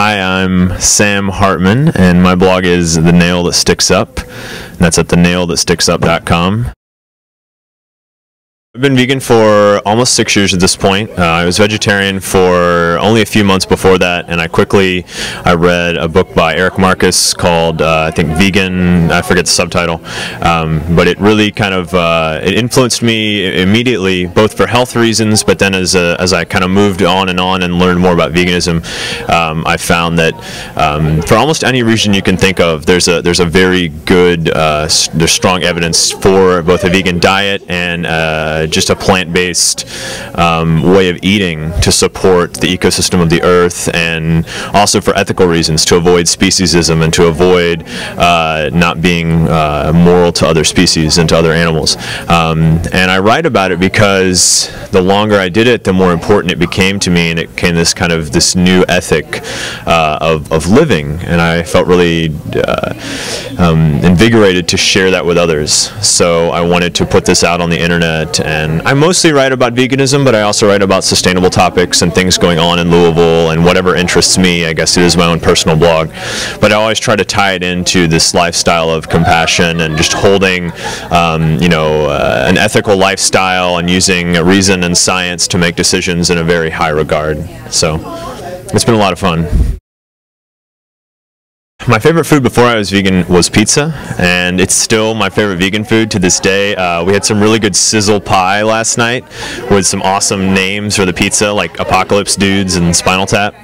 Hi, I'm Sam Hartman, and my blog is The Nail That Sticks Up, and that's at thenailthatsticksup.com. I've been vegan for almost 6 years at this point. I was vegetarian for only a few months before that, and I read a book by Eric Marcus called, I think, Vegan, I forget the subtitle, but it really kind of, it influenced me immediately, both for health reasons, but then as I kind of moved on and learned more about veganism, I found that for almost any reason you can think of, there's a very good, there's strong evidence for both a vegan diet and just a plant-based way of eating to support the ecosystem of the earth, and also for ethical reasons, to avoid speciesism and to avoid not being moral to other species and to other animals. And I write about it because the longer I did it, the more important it became to me, and it became this new ethic of living, and I felt really invigorated to share that with others. So I wanted to put this out on the internet. And I mostly write about veganism, but I also write about sustainable topics and things going on in Louisville and whatever interests me. I guess it is my own personal blog. But I always try to tie it into this lifestyle of compassion and just holding, an ethical lifestyle and using reason and science to make decisions in a very high regard. So it's been a lot of fun. My favorite food before I was vegan was pizza, and it's still my favorite vegan food to this day. We had some really good sizzle pie last night with some awesome names for the pizza, like Apocalypse Dudes and Spinal Tap.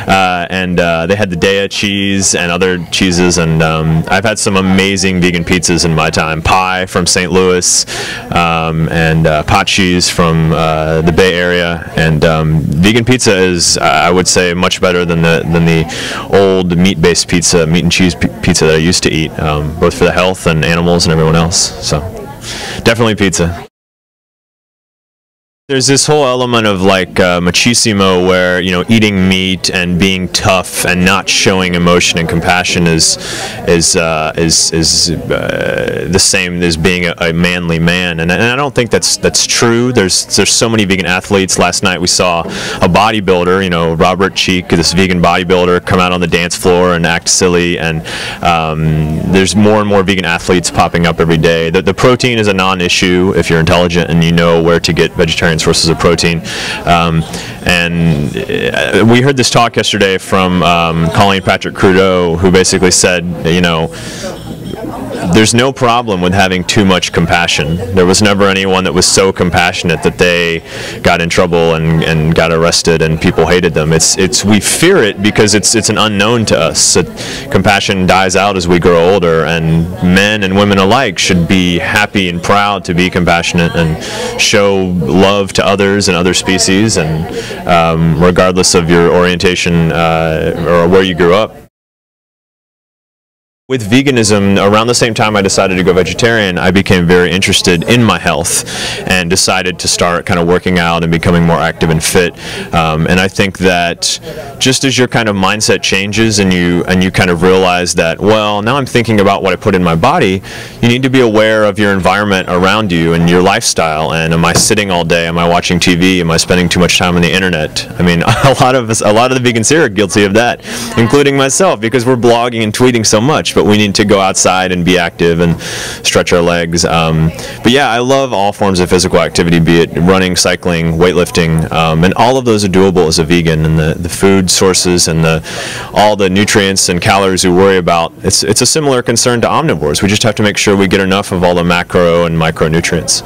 And they had the Dea cheese and other cheeses, and I've had some amazing vegan pizzas in my time. Pie from St. Louis, and pot cheese from the Bay Area. And vegan pizza is, I would say, much better than the old meat-based pizza, meat and cheese pizza that I used to eat, both for the health and animals and everyone else. So definitely pizza. There's this whole element of machismo, where eating meat and being tough and not showing emotion and compassion is the same as being a manly man, and I don't think that's true. There's so many vegan athletes. Last night we saw a bodybuilder, Robert Cheek, this vegan bodybuilder, come out on the dance floor and act silly, and there's more and more vegan athletes popping up every day. The protein is a non-issue if you're intelligent and you know where to get vegetarian sources of protein. And we heard this talk yesterday from Colleen Patrick Crudeau, who basically said, there's no problem with having too much compassion. There was never anyone that was so compassionate that they got in trouble and got arrested and people hated them. We fear it because it's an unknown to us. Compassion dies out as we grow older, and men and women alike should be happy and proud to be compassionate and show love to others and other species, and regardless of your orientation or where you grew up. With veganism, around the same time I decided to go vegetarian, I became very interested in my health and decided to start kind of working out and becoming more active and fit. And I think that just as your kind of mindset changes and you kind of realize that, well, now I'm thinking about what I put in my body, you need to be aware of your environment around you and your lifestyle. And am I sitting all day? Am I watching TV? Am I spending too much time on the internet? I mean, a lot of the vegans here are guilty of that, including myself, because we're blogging and tweeting so much. But we need to go outside and be active and stretch our legs. But yeah, I love all forms of physical activity, be it running, cycling, weightlifting, and all of those are doable as a vegan. And the food sources and all the nutrients and calories we worry about, it's a similar concern to omnivores. We just have to make sure we get enough of all the macro and micronutrients.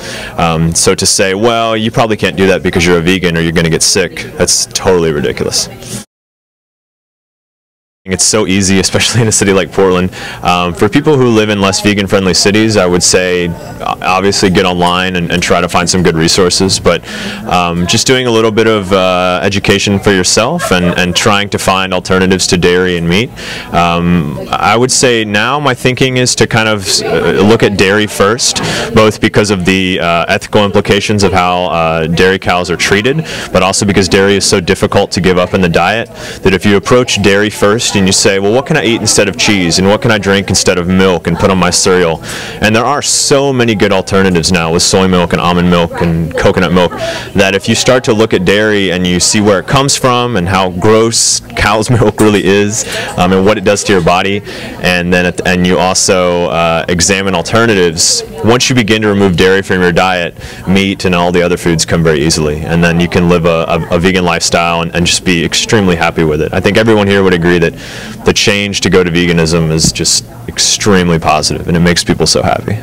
So to say, well, you probably can't do that because you're a vegan or you're going to get sick, that's totally ridiculous. It's so easy, especially in a city like Portland. For people who live in less vegan-friendly cities, I would say obviously get online and try to find some good resources, but just doing a little bit of education for yourself and trying to find alternatives to dairy and meat. I would say now my thinking is to kind of look at dairy first, both because of the ethical implications of how dairy cows are treated, but also because dairy is so difficult to give up in the diet, that if you approach dairy first, confused and you say, well, what can I eat instead of cheese, and what can I drink instead of milk and put on my cereal? And there are so many good alternatives now with soy milk and almond milk and coconut milk that if you start to look at dairy and you see where it comes from and how gross cow's milk really is, and what it does to your body, and then and you also examine alternatives, once you begin to remove dairy from your diet, meat and all the other foods come very easily, and then you can live a vegan lifestyle and just be extremely happy with it. I think everyone here would agree that the change to go to veganism is just extremely positive, and it makes people so happy.